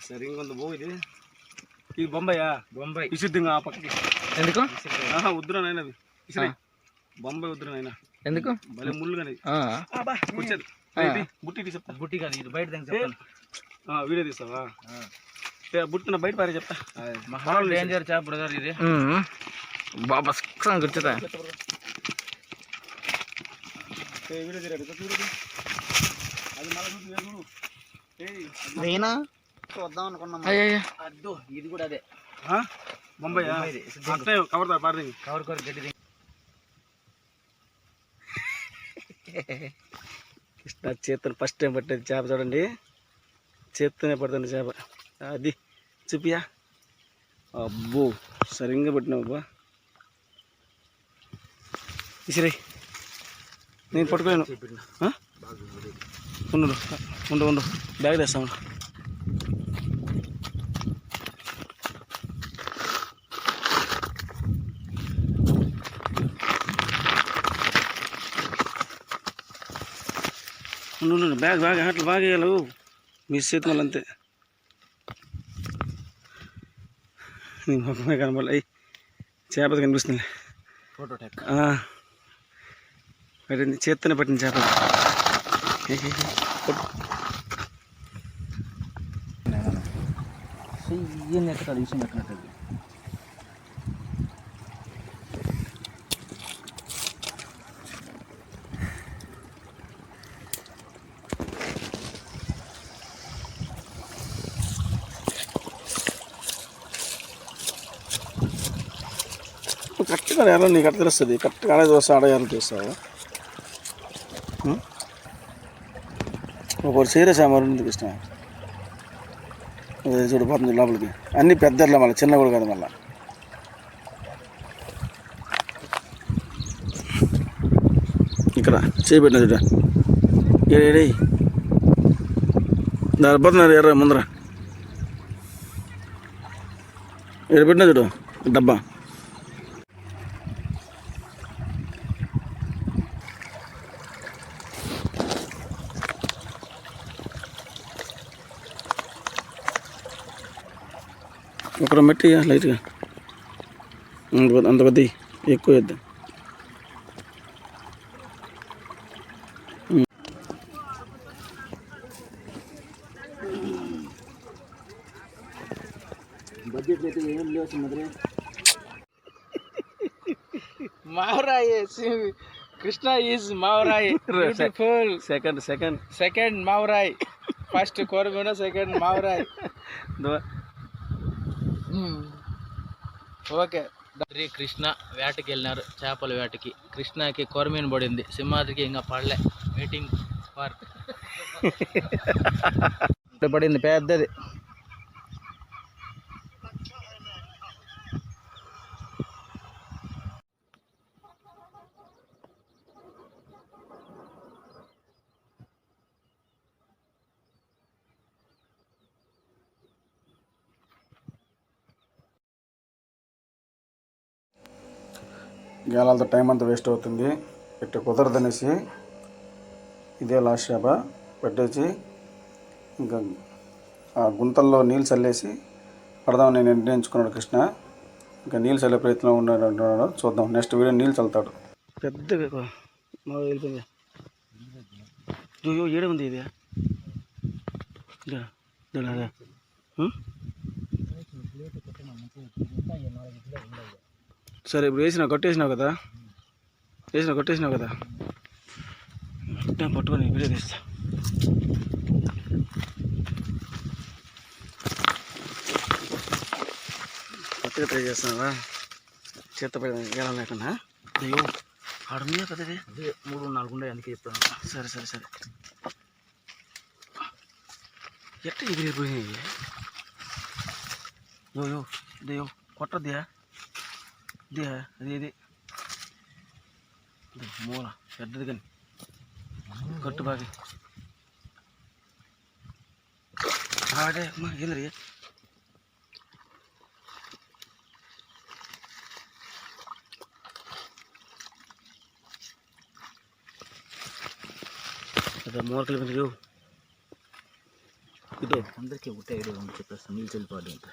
సరిగ్గా ఉంది బో. ఇది బొంబాయా? బొంబాయి విసిద్దింగా ఆ పక్కకి. ఎందుకు? వద్దురానైనా అది ఇసిరే. బొంబాయి వద్దురానైనా. ఎందుకు? భలే ముళ్ళుగానే వచ్చేది. బుట్టి చెప్తా. బుట్టి కానీ ఇది బయట చెప్తాను. వీడియో తీస్తావా? బుట్టిన బయట పారే చెప్తా. డేంజర్ చేప బ్రదర్ ఇది. బాబా గుర్తుతా. వీడియో తీరాడు చూడు. అది నేనా వద్దాం అనుకున్నాం. అద్దు ఇది కూడా అదే. బొంబాయి కవర్ పారది. కవర్ గడ్డి కృష్ణ చేతులు ఫస్ట్ టైం పట్టేది చేప చూడండి. చేత్తోనే పడుతుంది చేప. అది చూపియా. అబ్బో సరిగ్గా పట్టినావు అబ్బా. ఇసిరే నేను పట్టుకోలేను. ఉండు ఉండు ఉండు బ్యాగ్ తెస్తాను. ఉండు బ్యాగ్ అట్లా బాగా వేయాలి. మిస్ చేతి మళ్ళీ అంతే. నీ ముఖమే కనబడాలి. చేప కనిపిస్తుంది. ఫోటో టైప్ పట్టింది. చేత్తనే పట్టింది చేప. కరెక్ట్గా ఎలా నీకు అట్లా తెలుస్తుంది. కరెక్ట్గా ఆడే దోశ ఆడేయాలని చూస్తావు. ఒకటి సీరియస్ మరి ఎందుకు ఇష్టం. చూడు పోతుంది లోపలికి. అన్నీ పెద్దట్లా మళ్ళీ చిన్న కూడా కదా. మళ్ళీ ఇక్కడ చేపెట్టిన చూడ ఏడే దాని పోతున్నారు ఎర్ర ముందర ఏడు పెట్టినా చూడు డబ్బా. ఒక మెట్టి లైట్గా అంత పెద్ద ఎక్కువ వేద్దాం. బడ్జెట్ అయితే ఏం లేవు మధురే. మావరాయే కృష్ణ ఈజ్ మావరాయ్. బ్యూటిఫుల్. సెకండ్ మావరాయ్. ఫస్ట్ కోరమేన, సెకండ్ మావరాయ్. ఓకే. కృష్ణ వేటకి వెళ్ళినారు, చేపల వేటకి. కృష్ణకి కొరమీను పడింది, సింహాద్రికి ఇంకా పడలే. మీటింగ్ పార్క్ పడింది పెద్దది. గేలాలతో టైం అంతా వేస్ట్ అవుతుంది. ఇట్లా కుదరదనేసి ఇదే లాస్ట్ చేప పెట్టేసి ఇంకా ఆ గుంతల్లో నీళ్ళు చల్లేసి పడదామని నేను నిర్ణయించుకున్నాడు కృష్ణ. ఇంకా నీళ్ళు చల్లే ప్రయత్నం ఉన్నాడు అంటున్నాడు. చూద్దాం నెక్స్ట్ వీడియో నీళ్ళు చల్లుతాడు. పెద్దగా వెళ్ళిపోయింది. ఏడే ఉంది ఇది. సరే ఇప్పుడు కొట్టేసినావు కదా పట్టుకొని వీడియో తీస్తా. కొత్తగా ట్రై చేస్తున్నావా? చేత పడి గేలం లేకుండా. అయ్యో ఆడున్నాయా పెద్దది? 3-4 ఉన్నాయి, అందుకే చెప్తాను. సరే ఎట్ట ఎగిరిపోయినాయి. దేయో కొట్టద్దా అది మూల పెద్దది కానీ కట్టు బాగా అదే అమ్మా. ఏంది మూలకలు ఇదో అందరికీ ఒకటే ఐడియా ఉంది, చెప్పేస్తాను. నీళ్ళు వెళ్ళిపోవాలి అంటే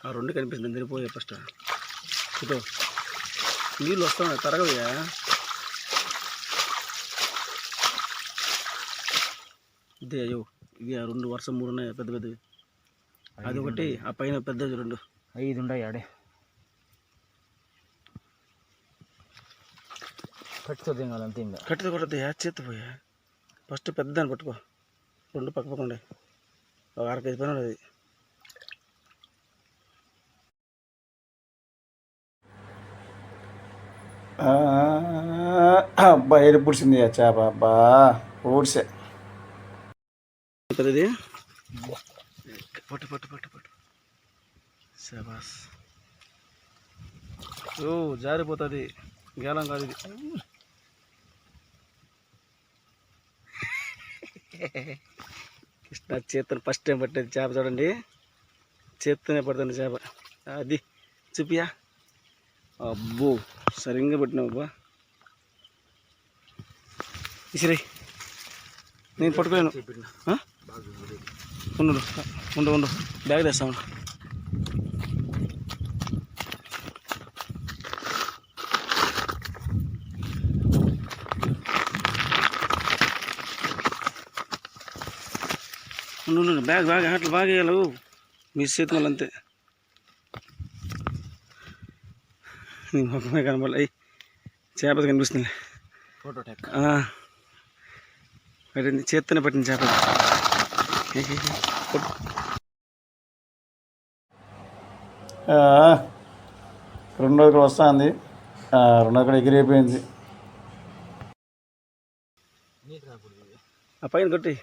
ఆ రెండు కనిపిస్తుంది, నిలిపోయే ఫస్ట్ ఇదో నీళ్ళు వస్తాయి తరగవయ్యా. ఇదే అయ్యో ఇవి ఆ రెండు వర్షం మూడు ఉన్నాయి పెద్ద పెద్దవి. అది ఒకటి ఆ పైన పెద్దది రెండు 5 ఉన్నాయి ఆడే. కట్టుతో దిగాలంతే, ఇంకా కట్టుతో కొట్టద్దు చేతిపోయా. ఫస్ట్ పెద్ద దాన్ని పట్టుకో, రెండు పక్క పక్క ఉండే ఒక 1/2 కేజీ పైన అది. అబ్బా ఏది పుడిచింది చేప, అబ్బా ఊడిసే పెద్దది. పట్టు పట్టు పట్టు పట్టు శబాస్. ఓ జారిపోతుంది, గేలం కాదు ఇది. కృష్ణ చేతులు ఫస్ట్ టైం పట్టేది చేప, చూడండి చేత్తోనే పడుతుంది చేప. అది చూపియా. అబ్బో సరిగ్గా పట్టినావు అబ్బా. ఇసిరే నేను పట్టుకోలేను. ఉండు ఉండు ఉండు బ్యాగ్ తెస్తాను. ఉండు బ్యాగ్ బ్యాగ్ అట్లా బాగా వేయాలి, మీ చేతి వల్ల అంతే. నీ ముఖమే కనబడాలి, అయ్యి చేప కనిపిస్తుంది. ఫోటో పట్టింది, చేత్తోనే పట్టింది చేప. 2 రోజులు వస్తుంది, 2 రోజులు ఎగిరైపోయింది. ఆ పైన కొట్టి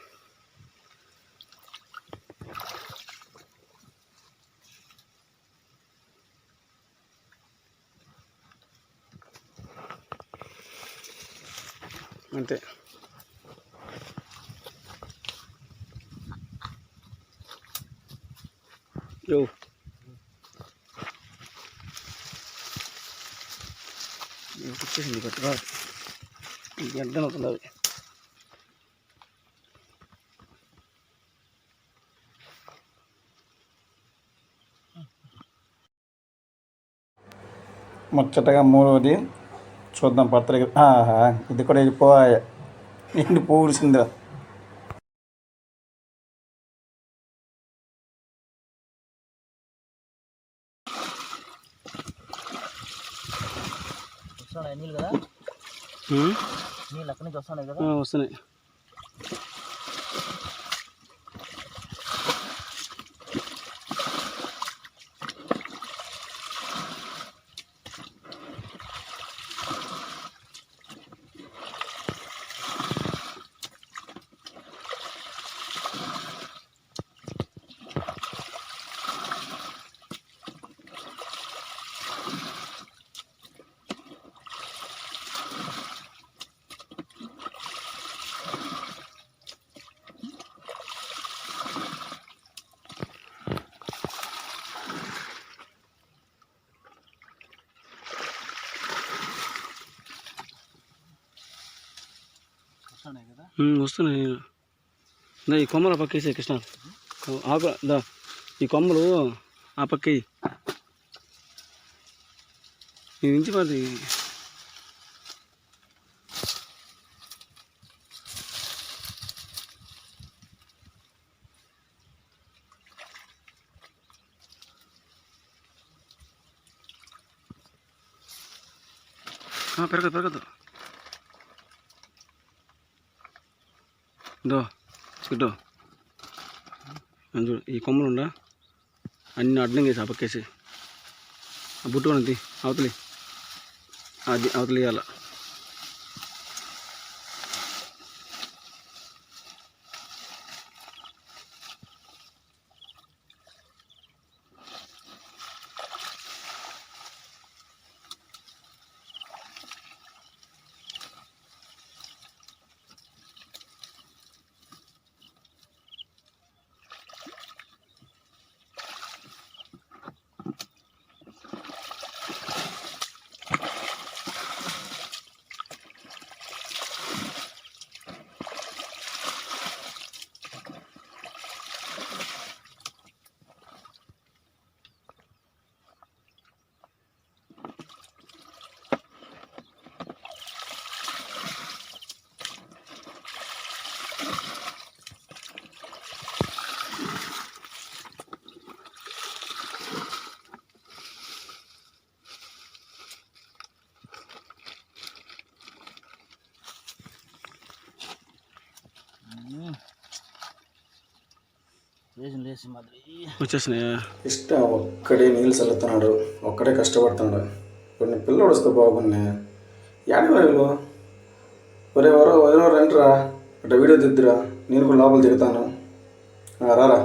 అంతే. యో వచ్చేసింది పట్టురా, గంట అవుతుంది అది. ముచ్చటగా 3వది చూద్దాం. పత్రిక ఇది కూడా వెళ్ళిపోయా, ఇంటి పూడిసిందిరా. నీళ్ళు కదా, నీళ్ళు అక్కడి నుంచి వస్తున్నాయి కదా. వస్తున్నాయి. వస్తున్నాయి. ఈ కొమ్మలు ఆ పక్క వేసే కృష్ణ, ఈ కొమ్మలు ఆ పక్క నుంచి పది. పెరగదు పెరగదు. దో చూడు చూడు, ఈ కొమ్మలు ఉండా అన్ని అడ్డం వేసి ఆ పక్కేసి ఆ బుట్టుకున్నది అవతలి, అది అవతలి ఇవ్వాల. వచ్చేసినాయా? ఇష్టం ఒక్కడే నీళ్ళు చల్లుతున్నాడు, ఒక్కడే కష్టపడుతున్నాడు. కొన్ని పిల్లలు వస్తే బాగుంది. యాడి వాళ్ళు ఎవరో రండిరా, అట్లా వీడియో దిద్దురా, నేను కూడా లోపల దిగుతాను. రారా.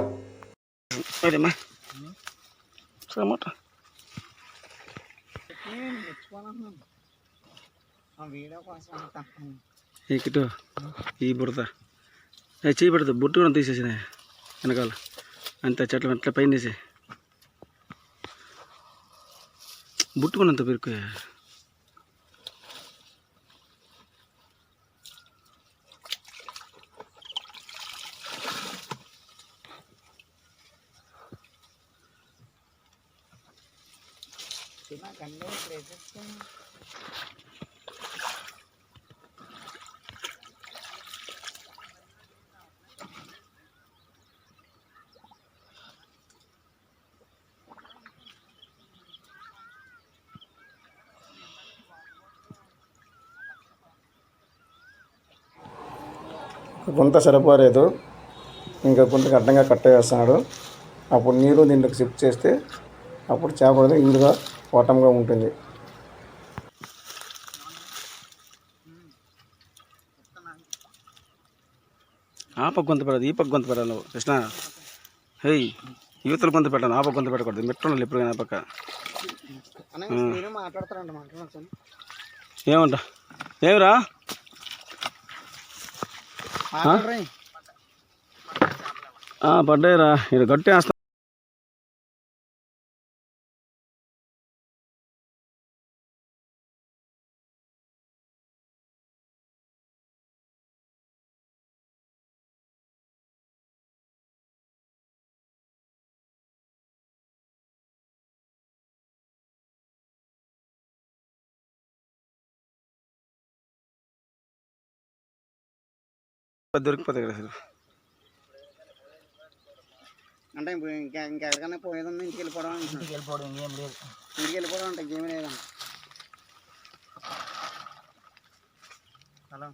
అదేమ్మా ఇటు ఈ బుడత చేయి పెడతా, బుట్టు కూడా తీసేసిన వెనకాల అంత చెట్ల అట్లా పైన వేసే బుట్టు కూడా అంత పెరుకు. గుంత సరిపోలేదు, ఇంకా గుంతకు అడ్డంగా కట్టేస్తున్నాడు. అప్పుడు నీరు దీంట్లోకి షిఫ్ట్ చేస్తే అప్పుడు చేప ఈడుగా ఓటంగా ఉంటుంది. ఆ పక్క గొంత పెట్టదు, ఈ పక్క గొంత పెట్టాలి నువ్వు కృష్ణ. హే, యువతలు గొంత పెట్టాను, ఆ పక్క గొంత పెట్టకూడదు. మెట్రోళ్ళు ఎప్పుడైనా ఆ పక్క ఏమంటా ఏమిరా పడ్డాయిరా, ఇది గట్టి వేస్తా. దొరికిపోతాయి కదా అసలు. అంటే ఇంకెక్కడికన్నా పోయేది ఉంది, ఇంటికి వెళ్ళిపోవడం ఇంకేం లేదు. ఇంటికి వెళ్ళిపోవడం అంటే ఇంకేమీ లేదన్న. హలో,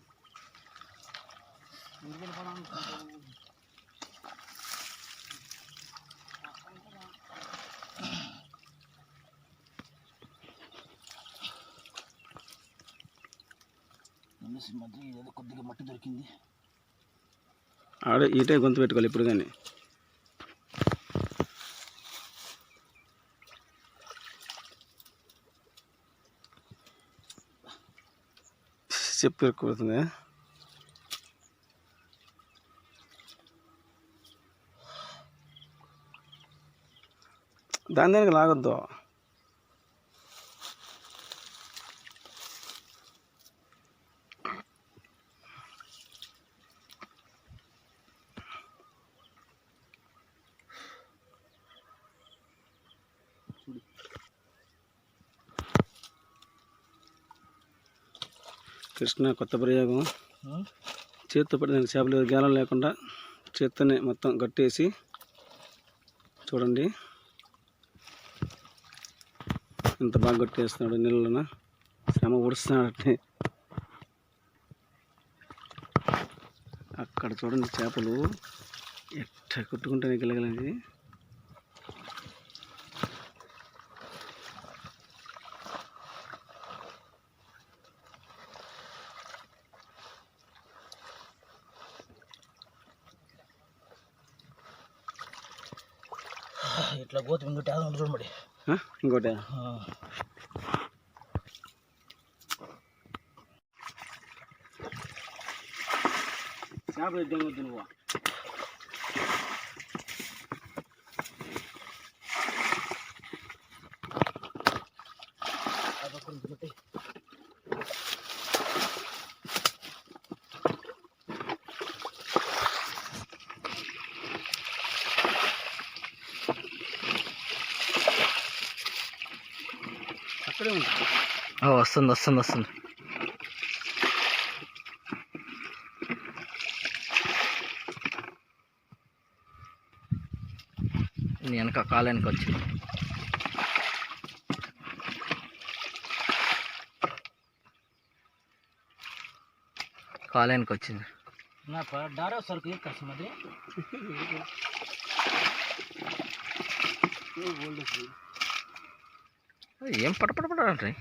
ఇంటికి వెళ్ళిపోవడం కొద్దిగా మట్టి దొరికింది. ఆడే ఈటే గొంతు పెట్టుకోవాలి ఇప్పుడు కానీ. చెప్పు ఎక్కువవుతుంది. దాని దానికి లాగొద్దు. కృష్ణ కొత్త ప్రయోగం. చేత్తో పడిన చేపలు గేలం లేకుండా చేత్తోనే మొత్తం గట్టేసి చూడండి ఎంత బాగా గట్టేస్తున్నాడు. నీళ్ళన శ్రమ ఉడుస్తున్నాడు. అక్కడ చూడండి చేపలు ఎట్ట కొట్టుకుంటేనే గెలగలేదు. ఇట్లా గోతి ఇంకోటి యాదం చూడబడి ఇంకోటి చేపలు ఇద్దాం వద్దు నువ్వు. అక్కడే ఉంటుంది. వస్తుంది వస్తుంది వస్తుంది. వెనక కాలానికి వచ్చింది. కాలానికి వచ్చింది. డారా సరుకు కస్టమర్ ఏం పడపడపడండి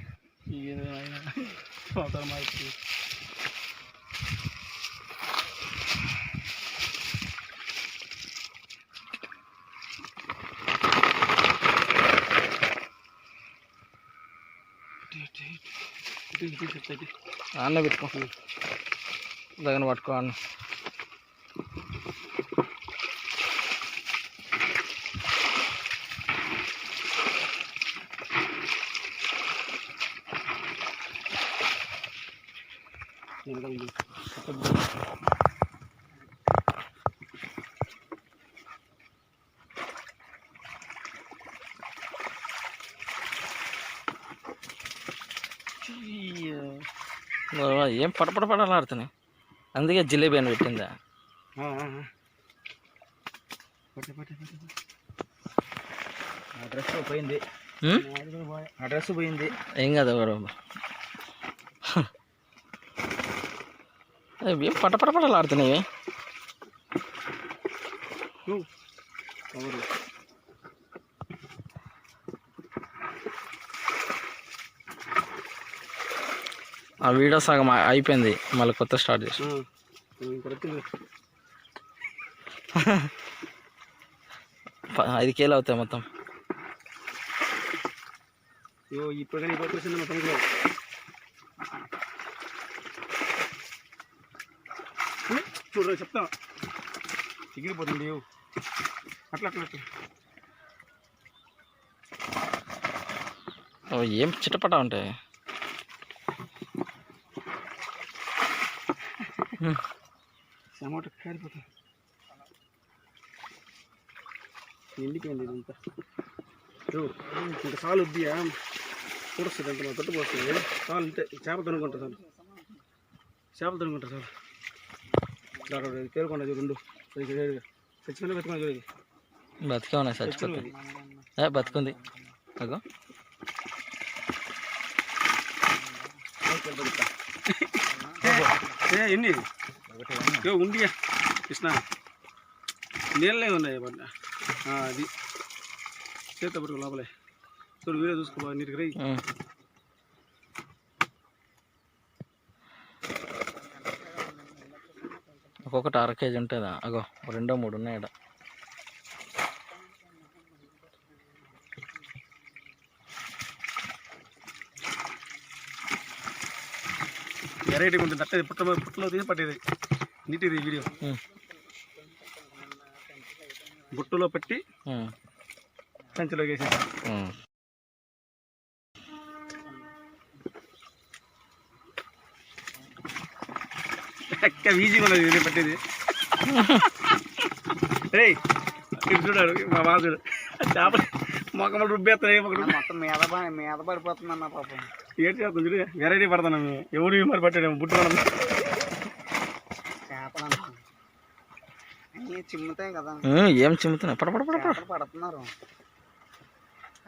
అన్న పెట్టుకో దగ్గర పట్టుకో అన్న ఏం పడపడపడాలాడుతున్నాయి అందుకే జిలేబీ అని పెట్టిందా డ్రెస్ పోయింది డ్రెస్ పోయింది ఏం కాదు ఏం పడపడపడాలాడుతున్నాయి ఆ వీడియో సగం అయిపోయింది మళ్ళీ కొత్త స్టార్ట్ చేసి 5 కేలు అవుతాయి మొత్తం చూడరా చెప్తా ఎగిరిపోతుంది అట్లా అట్లా ఏం చిటపట ఉంటాయి టమాటా కారిపోతా ఎండిపోయింది ఇదంతా ఇంకా సాలు వద్దియా కూడొస్తుంది అంత మా తొట్టు పోస్తుంది సాలు ఇంతే చేపలు తనుకుంటా సార్ చేపలు తనుకుంటా సార్ దాని పేరుకొండ 2 చచ్చిపోయినా బతుకున్నా చూడేది బతికే ఉన్నాయి చచ్చిపోతుంది బతుకుంది అగో ఎన్ని ఉండియా కృష్ణ నీళ్ళే ఉన్నాయి అది చేత పట్టుకు లోపలే చూడు వీడియో చూసుకో నీటికి రై ఒక్కొక్కటి 1/2 కేజీ ఉంటుందా అగో 2 3 ఉన్నాయి ఇక్కడ వెరైటీ ఉంటుంది దట్టది పుట్టలో తీసి పట్టేది నీటిది వీడియో బుట్టలో పెట్టి సంచిలోకి వేసేది ఈజీగా ఉన్నది ఇది పట్టేది రే ఇది చూడాడు మా బాధుడు చేపలు మొక్కలు రుబ్బేస్తాయి మొత్తం మీద పడిపోతుందన్న పాపం ఏం చేస్తాం చూడు వెరైటీ పడతాను ఎవరు మరి పట్టాడు బుట్టు చేపలు చిమ్ముతాయి కదా ఏం చిమ్ముతున్నాయి పడుతున్నారు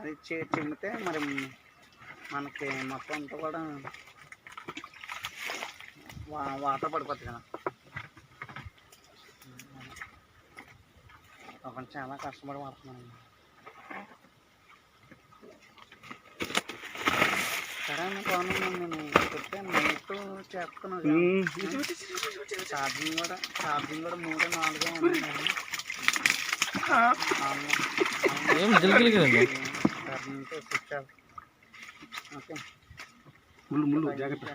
అది చిమ్మితే మరి మనకి మొత్తం అంతా కూడా వాటర్ పడిపోతుంది కదా అప్పుడు చాలా కష్టపడి పడుతున్నాను సరే గవర్నమెంట్ నేను చెప్తే నైట్ చేస్తున్నాను ఛార్జింగ్ కూడా 3 4 ఉన్నాయి ఓకే ముళ్ళు జాగ్రత్త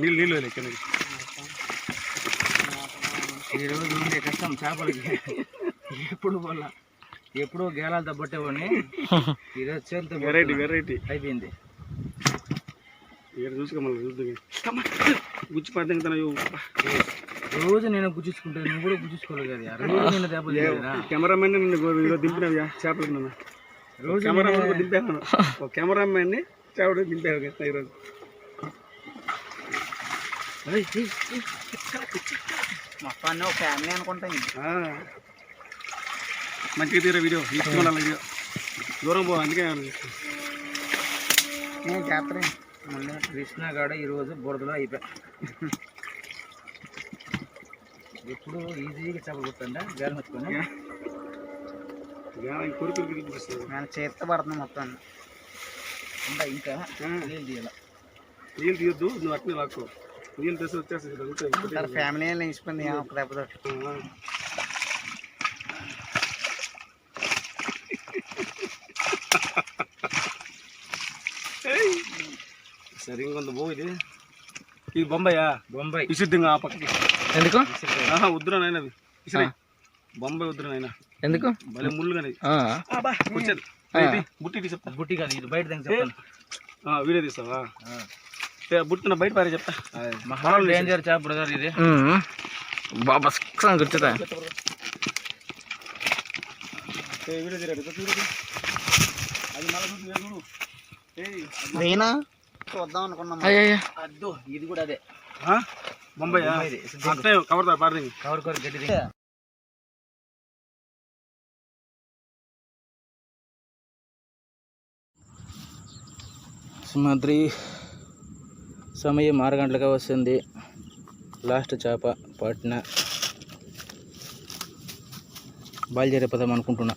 నీళ్ళు ఈరోజు ఉండే కష్టం చేపలకి ఎప్పుడో గేలాలు తప్పట్టేవని ఈరోజు చేతితో వెరైటీ అయిపోయింది చూసుకో మళ్ళీ చూద్దాం గుచ్చి పడుతుంది రోజు నేను గుచ్చుకుంటాను నువ్వు కూడా గుచ్చుకోలేదు కదా రోజు నేను దెబ్బలు కెమెరామెన్ నిన్ను దింపినవి చేపలకి నన్ను రోజు కెమెరామెన్ దింపాను కెమెరామెన్ని చేపడు దింపాను కదా ఈరోజు మొత్తాన్ని ఒక ఫ్యామిలీ అనుకుంటాను మంచిగా తీరే వీడియో వీడియో దూరం పో అందుకే నేను చేస్తాను మొన్న కృష్ణగాడ ఈరోజు బురదలో అయిపోయా. ఎప్పుడు ఈజీగా చేపలు కొట్టండి గాలి మర్చుకొని నేను చేత్తో పడుతుంది మొత్తం. ఇంకా నీళ్ళు తీయాలి. నీళ్ళు తీయొద్దు, నువ్వు అట్నే లాక్కో. నీళ్ళు తెసి వచ్చేసి ఫ్యామిలీ లేచిపోయింది ఒక దెబ్బతో. సరే ఇంకొంత పో. ఇది బొంబాయి విశుద్ధంగా ఆ పక్కకి. ఎందుకు వద్దురా నాయన అది ఇసరే. బొంబాయి వద్దురా నాయన. ఎందుకు? భలే ముళ్ళుగానే వచ్చేది. బుట్టి చెప్తా. బుట్టి కాదు, ఇది బయట వీడియో తీస్తావా? బుట్టిన బయట పారే చెప్తా. డేంజర్ చేప బ్రదర్ ఇది. బాబా గుర్తుతా. వీడియో తీరాడు. అది నేనా చూద్దాం అనుకున్నాం. అద్దు ఇది కూడా అదే బొంబాయి కవర్ పారది. కవర్ గడ్డి సింహాద్రి సమయం 6 గంటలుగా వస్తుంది. లాస్ట్ చేప పట్టిన బయలుదేరిపోదాం అనుకుంటున్నా.